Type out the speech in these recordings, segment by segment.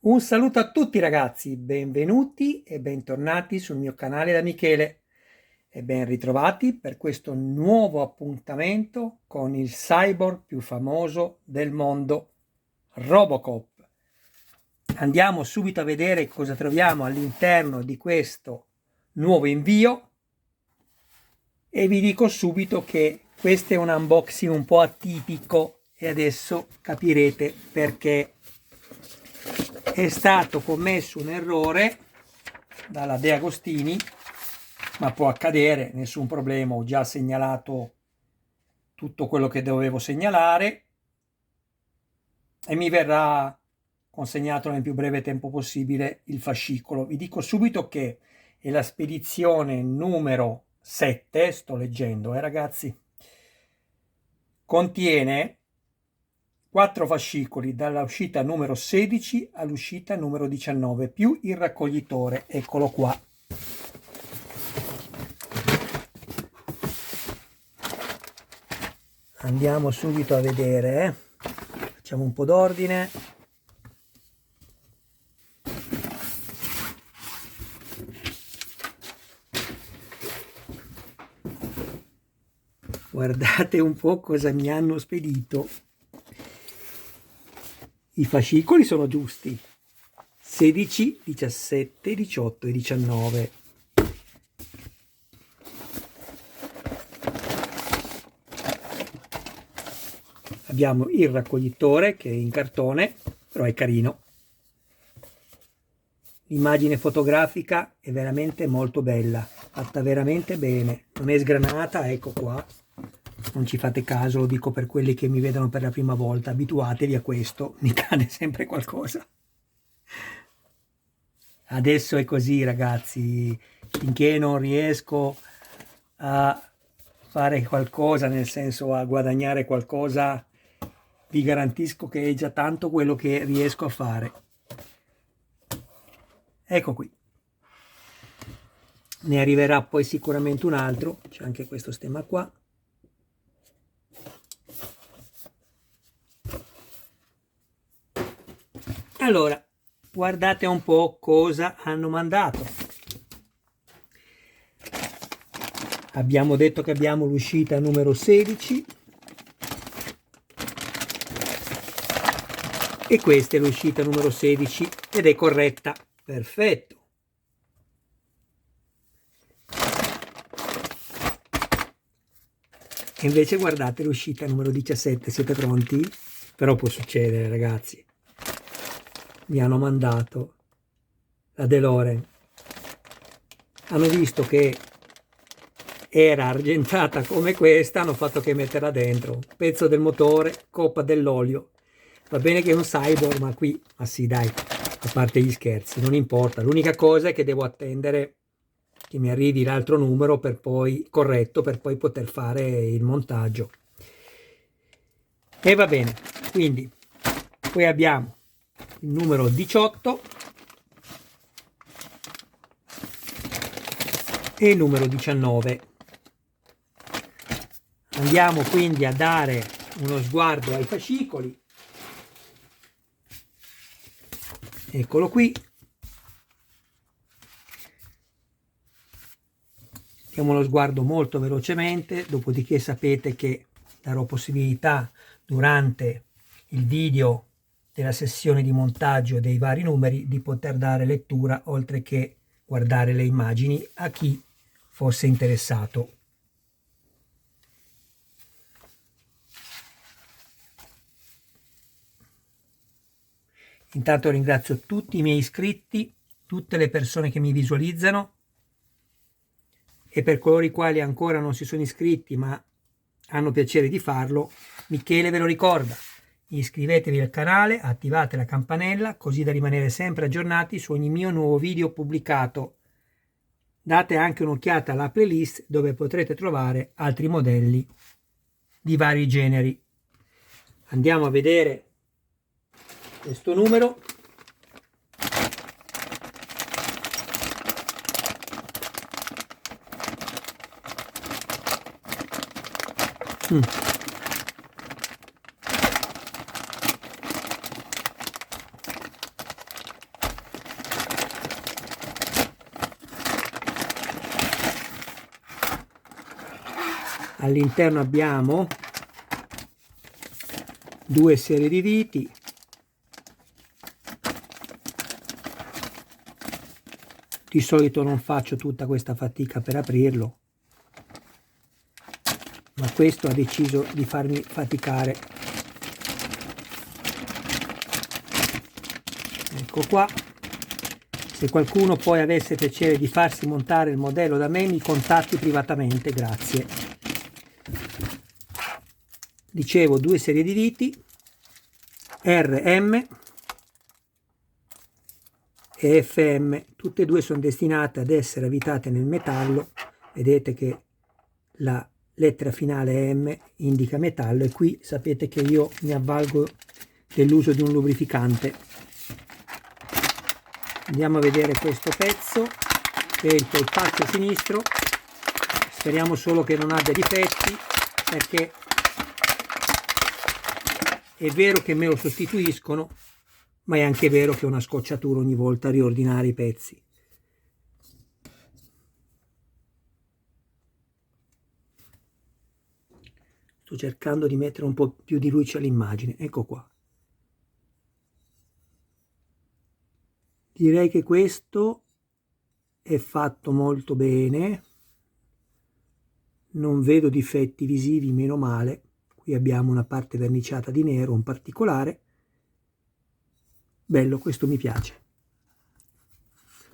Un saluto a tutti ragazzi, benvenuti e bentornati sul mio canale da Michele e ben ritrovati per questo nuovo appuntamento con il cyborg più famoso del mondo, Robocop. Andiamo subito a vedere cosa troviamo all'interno di questo nuovo invio e vi dico subito che questo è un unboxing un po' atipico e adesso capirete perché. È stato commesso un errore dalla De Agostini, ma può accadere, nessun problema, ho già segnalato tutto quello che dovevo segnalare e mi verrà consegnato nel più breve tempo possibile il fascicolo. Vi dico subito che è la spedizione numero 7, sto leggendo, ragazzi, contiene 4 fascicoli dalla uscita numero 16 all'uscita numero 19 più il raccoglitore, eccolo qua. Andiamo subito a vedere, facciamo un po' d'ordine. Guardate un po' cosa mi hanno spedito. I fascicoli sono giusti: 16, 17, 18 e 19. Abbiamo il raccoglitore che è in cartone, però è carino. L'immagine fotografica è veramente molto bella, fatta veramente bene, non è sgranata, ecco qua. Non ci fate caso, lo dico per quelli che mi vedono per la prima volta, abituatevi a questo, mi cade sempre qualcosa. Adesso è così ragazzi, finché non riesco a fare qualcosa, nel senso a guadagnare qualcosa, vi garantisco che è già tanto quello che riesco a fare. Ecco qui. Ne arriverà poi sicuramente un altro, c'è anche questo stemma qua. Allora, guardate un po' cosa hanno mandato. Abbiamo detto che abbiamo l'uscita numero 16 e questa è l'uscita numero 16 ed è corretta. Perfetto. E invece guardate l'uscita numero 17, siete pronti? Però può succedere ragazzi. Mi hanno mandato la DeLorean. Hanno visto che era argentata come questa, hanno fatto che metterla dentro. Pezzo del motore, coppa dell'olio. Va bene che è un cyborg, ma qui, ma sì dai, a parte gli scherzi, non importa. L'unica cosa è che devo attendere che mi arrivi l'altro numero per poi, corretto, per poi poter fare il montaggio. E va bene, quindi poi abbiamo il numero 18 e il numero 19. Andiamo quindi a dare uno sguardo ai fascicoli. Eccolo qui. Diamo uno sguardo molto velocemente, dopodiché sapete che darò possibilità durante il video della sessione di montaggio dei vari numeri di poter dare lettura oltre che guardare le immagini a chi fosse interessato. Intanto ringrazio tutti i miei iscritti, tutte le persone che mi visualizzano e per coloro i quali ancora non si sono iscritti ma hanno piacere di farlo, Michele ve lo ricorda: iscrivetevi al canale, attivate la campanella così da rimanere sempre aggiornati su ogni mio nuovo video pubblicato. Date anche un'occhiata alla playlist dove potrete trovare altri modelli di vari generi. Andiamo a vedere questo numero. All'interno abbiamo 2 serie di viti, di solito non faccio tutta questa fatica per aprirlo, ma questo ha deciso di farmi faticare. Ecco qua. Se qualcuno poi avesse piacere di farsi montare il modello da me, mi contatti privatamente, grazie. Dicevo, 2 serie di viti RM e FM, tutte e due sono destinate ad essere avvitate nel metallo. Vedete che la lettera finale M indica metallo, e qui sapete che io mi avvalgo dell'uso di un lubrificante. Andiamo a vedere questo pezzo, che è il polpaccio sinistro. Speriamo solo che non abbia difetti, perché è vero che me lo sostituiscono, ma è anche vero che è una scocciatura ogni volta riordinare i pezzi. Sto cercando di mettere un po' più di luce all'immagine, ecco qua. Direi che questo è fatto molto bene, non vedo difetti visivi, meno male. Qui abbiamo una parte verniciata di nero, un particolare. Bello, questo mi piace.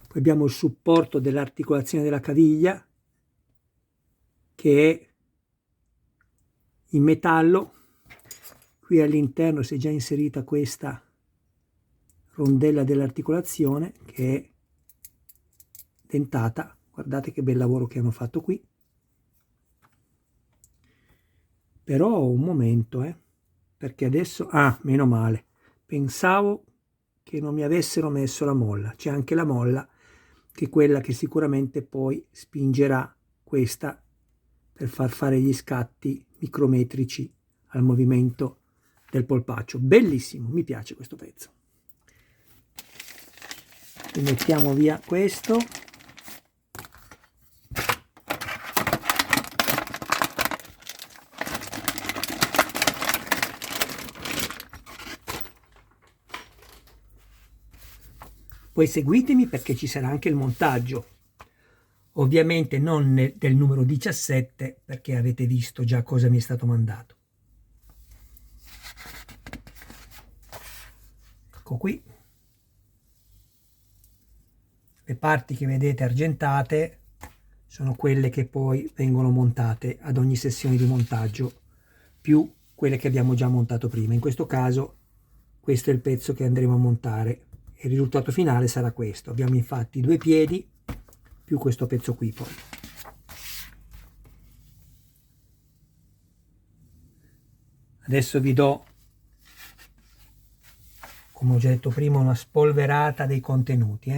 Poi abbiamo il supporto dell'articolazione della caviglia, che è in metallo. Qui all'interno si è già inserita questa rondella dell'articolazione, che è dentata. Guardate che bel lavoro che hanno fatto qui. Però un momento, perché adesso, meno male, pensavo che non mi avessero messo la molla. C'è anche la molla, che è quella che sicuramente poi spingerà questa per far fare gli scatti micrometrici al movimento del polpaccio. Bellissimo, mi piace questo pezzo. Mettiamo via questo. Poi seguitemi, perché ci sarà anche il montaggio, ovviamente non del numero 17, perché avete visto già cosa mi è stato mandato. Ecco qui le parti che vedete argentate sono quelle che poi vengono montate ad ogni sessione di montaggio, più quelle che abbiamo già montato prima. In questo caso questo è il pezzo che andremo a montare. Il risultato finale sarà questo. Abbiamo infatti 2 piedi più questo pezzo qui. Poi adesso vi do, come ho già detto prima, una spolverata dei contenuti,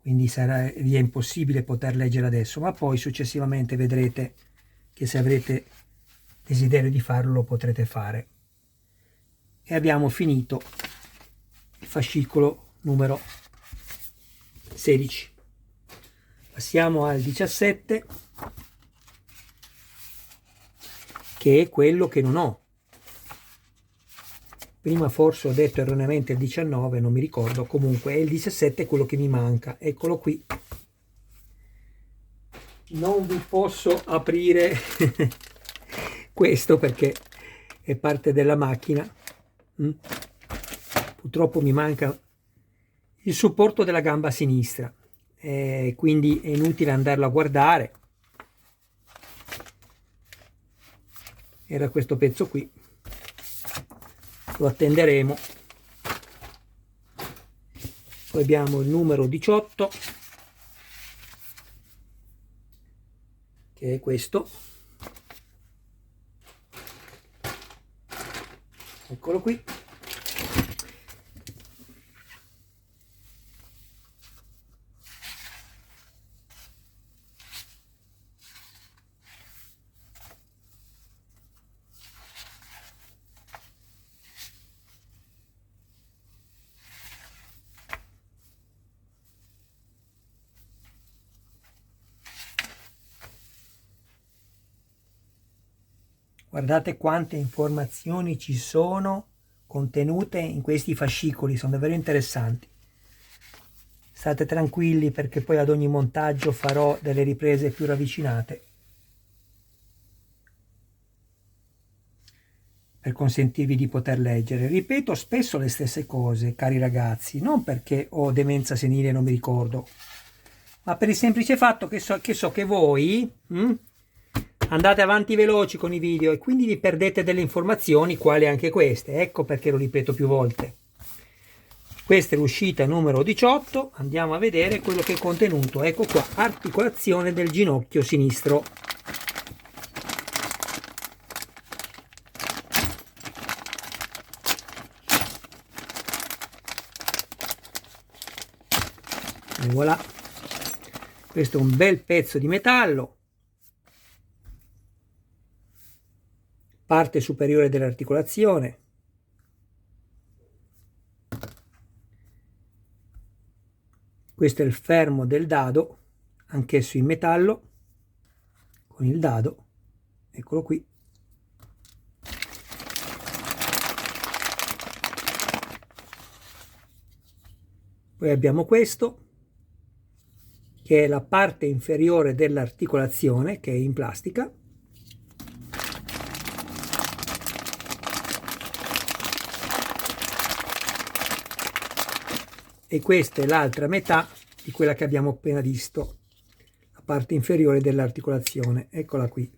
quindi vi è impossibile poter leggere adesso, ma poi successivamente vedrete che se avrete desiderio di farlo lo potrete fare. E abbiamo finito il fascicolo numero 16. Passiamo al 17, che è quello che non ho. Prima forse ho detto erroneamente il 19, non mi ricordo, comunque è il 17 quello che mi manca. Eccolo qui. Non vi posso aprire questo perché è parte della macchina. Purtroppo mi manca il supporto della gamba sinistra, quindi è inutile andarlo a guardare. Era questo pezzo qui, lo attenderemo. Poi abbiamo il numero 18, che è questo. Eccolo qui. Guardate quante informazioni ci sono contenute in questi fascicoli, sono davvero interessanti. State tranquilli perché poi ad ogni montaggio farò delle riprese più ravvicinate per consentirvi di poter leggere. Ripeto spesso le stesse cose, cari ragazzi, non perché ho demenza senile e non mi ricordo, ma per il semplice fatto che so che voi andate avanti veloci con i video e quindi vi perdete delle informazioni, quali anche queste. Ecco perché lo ripeto più volte. Questa è l'uscita numero 18, andiamo a vedere quello che è contenuto. Ecco qua, articolazione del ginocchio sinistro. E voilà, questo è un bel pezzo di metallo, parte superiore dell'articolazione. Questo è il fermo del dado, anch'esso in metallo, con il dado, eccolo qui. Poi abbiamo questo, che è la parte inferiore dell'articolazione, che è in plastica. E questa è l'altra metà di quella che abbiamo appena visto, la parte inferiore dell'articolazione, eccola qui.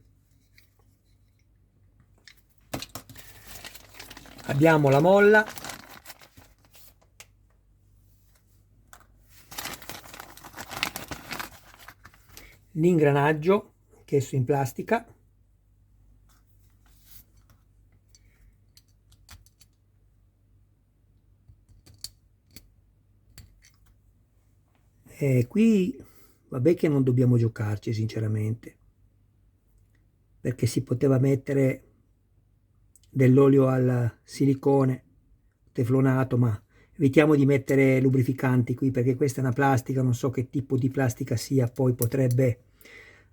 Abbiamo la molla, l'ingranaggio, anch'esso in plastica, e qui vabbè che non dobbiamo giocarci sinceramente, perché si poteva mettere dell'olio al silicone teflonato, ma evitiamo di mettere lubrificanti qui perché questa è una plastica, non so che tipo di plastica sia, poi potrebbe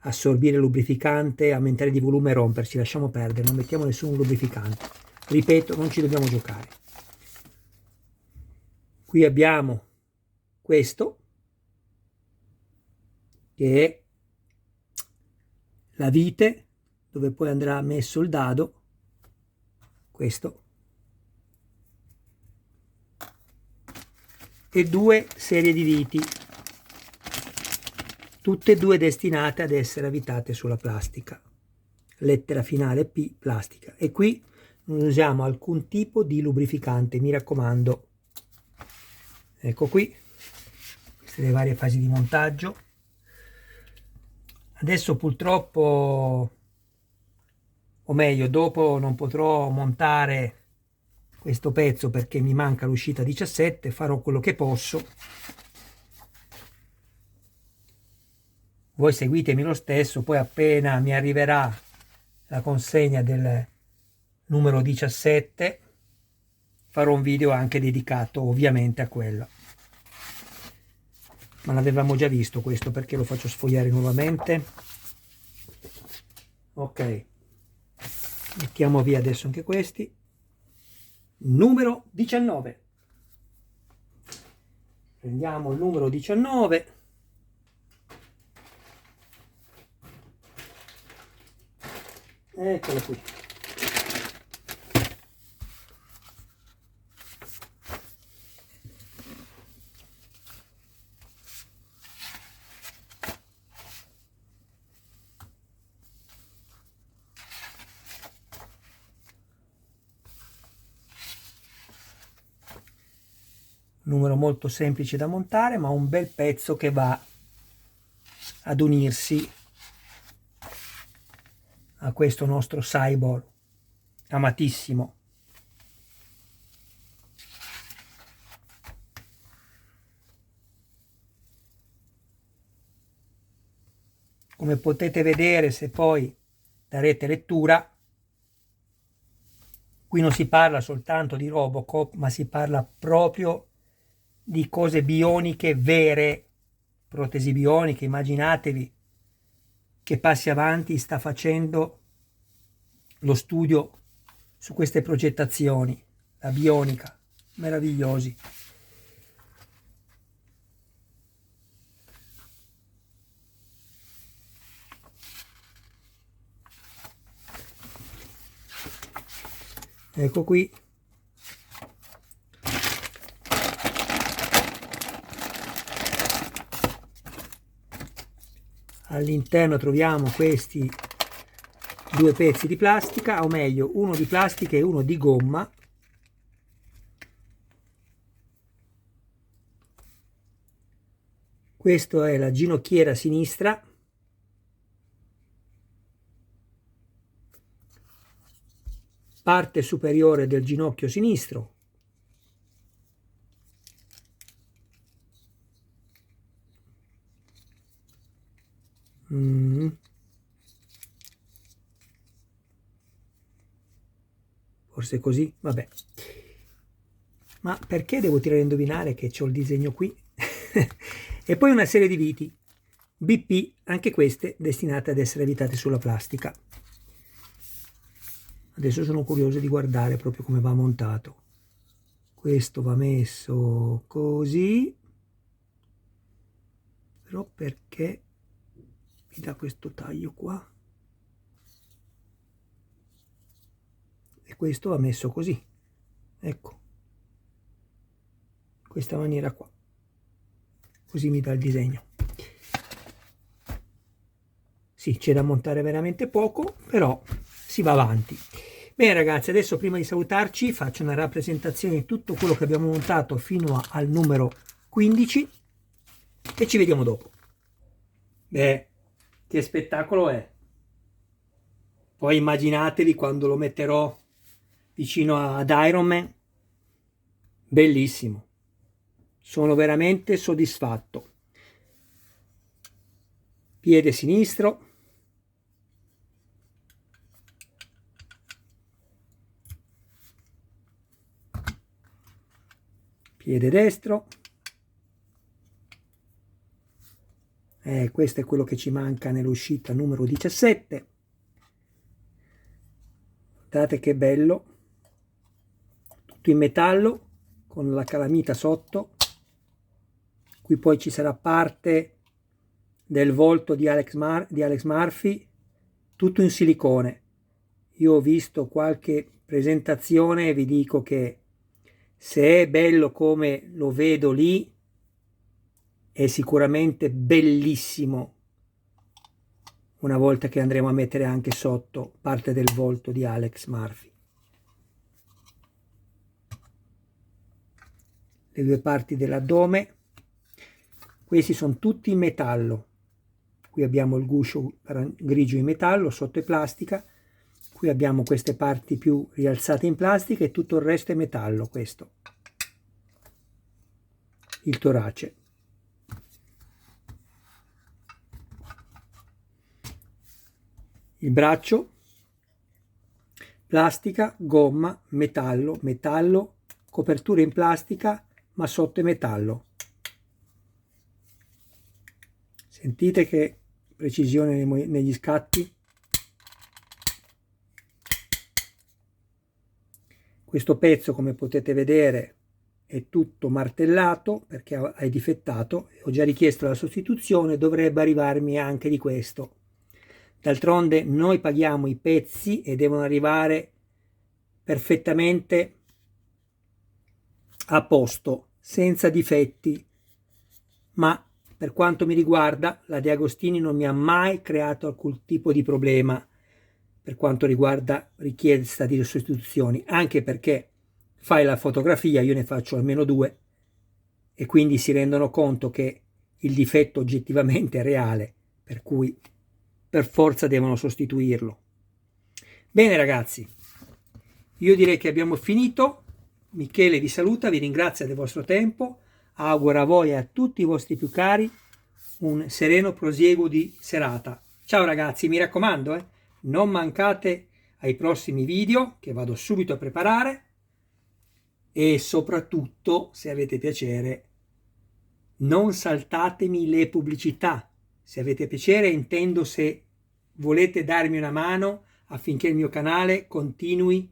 assorbire lubrificante, aumentare di volume e rompersi. Lasciamo perdere, non mettiamo nessun lubrificante, ripeto, non ci dobbiamo giocare. Qui abbiamo questo che è la vite dove poi andrà messo il dado, questo, e due serie di viti, tutte e due destinate ad essere avvitate sulla plastica. Lettera finale P, plastica. E qui non usiamo alcun tipo di lubrificante, mi raccomando. Ecco qui, queste le varie fasi di montaggio. Adesso purtroppo, o meglio, dopo non potrò montare questo pezzo perché mi manca l'uscita 17, farò quello che posso. Voi seguitemi lo stesso, poi appena mi arriverà la consegna del numero 17 farò un video anche dedicato ovviamente a quella. Ma l'avevamo già visto questo, perché lo faccio sfogliare nuovamente. Ok, mettiamo via adesso anche questi. Numero 19, prendiamo il numero 19, eccolo qui. Numero molto semplice da montare, ma un bel pezzo che va ad unirsi a questo nostro cyborg amatissimo. Come potete vedere, se poi darete lettura, qui non si parla soltanto di Robocop, ma si parla proprio di cose bioniche vere, protesi bioniche. Immaginatevi che passi avanti sta facendo lo studio su queste progettazioni, la bionica, meravigliosi. Ecco qui. All'interno troviamo questi due pezzi di plastica, o meglio uno di plastica e uno di gomma. Questa è la ginocchiera sinistra, parte superiore del ginocchio sinistro, forse così, vabbè. Ma perché devo tirare a indovinare che c'ho il disegno qui? E poi una serie di viti BP, anche queste destinate ad essere evitate sulla plastica. Adesso sono curioso di guardare proprio come va montato. Questo va messo così, però perché mi dà questo taglio qua? E questo va messo così, ecco, in questa maniera qua, così mi dà il disegno. Sì, c'è da montare veramente poco, però si va avanti. Bene ragazzi, adesso prima di salutarci faccio una rappresentazione di tutto quello che abbiamo montato fino al numero 15 e ci vediamo dopo. Beh, che spettacolo è! Poi immaginatevi quando lo metterò vicino ad Iron Man. Bellissimo. Sono veramente soddisfatto. Piede sinistro. Piede destro. Questo è quello che ci manca nell'uscita numero 17. Guardate che bello, tutto in metallo con la calamita sotto. Qui poi ci sarà parte del volto di Alex Murphy, tutto in silicone. Io ho visto qualche presentazione e vi dico che se è bello come lo vedo lì, è sicuramente bellissimo una volta che andremo a mettere anche sotto parte del volto di Alex Murphy. Le due parti dell'addome, questi sono tutti in metallo. Qui abbiamo il guscio grigio in metallo, sotto è plastica. Qui abbiamo queste parti più rialzate in plastica e tutto il resto è metallo. Questo il torace. Il braccio, plastica, gomma, metallo, metallo, copertura in plastica ma sotto è metallo. Sentite che precisione negli scatti. Questo pezzo, come potete vedere, è tutto martellato perché è difettato. Ho già richiesto la sostituzione, dovrebbe arrivarmi anche di questo. D'altronde noi paghiamo i pezzi e devono arrivare perfettamente a posto, senza difetti. Ma per quanto mi riguarda, la De Agostini non mi ha mai creato alcun tipo di problema per quanto riguarda richiesta di sostituzioni, anche perché fai la fotografia, io ne faccio almeno 2 e quindi si rendono conto che il difetto oggettivamente è reale, per cui per forza devono sostituirlo. Bene ragazzi, io direi che abbiamo finito. Michele vi saluta, vi ringrazia del vostro tempo, auguro a voi e a tutti i vostri più cari un sereno prosieguo di serata. Ciao ragazzi, mi raccomando, non mancate ai prossimi video che vado subito a preparare e soprattutto, se avete piacere, non saltatemi le pubblicità. Se avete piacere, intendo se volete darmi una mano affinché il mio canale continui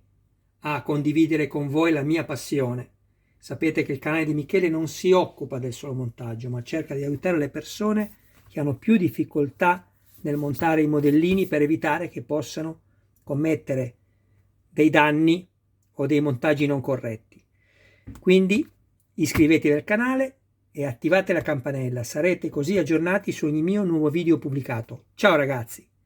a condividere con voi la mia passione. Sapete che il canale di Michele non si occupa del solo montaggio, ma cerca di aiutare le persone che hanno più difficoltà nel montare i modellini per evitare che possano commettere dei danni o dei montaggi non corretti. Quindi iscrivetevi al canale e attivate la campanella, sarete così aggiornati su ogni mio nuovo video pubblicato. Ciao ragazzi!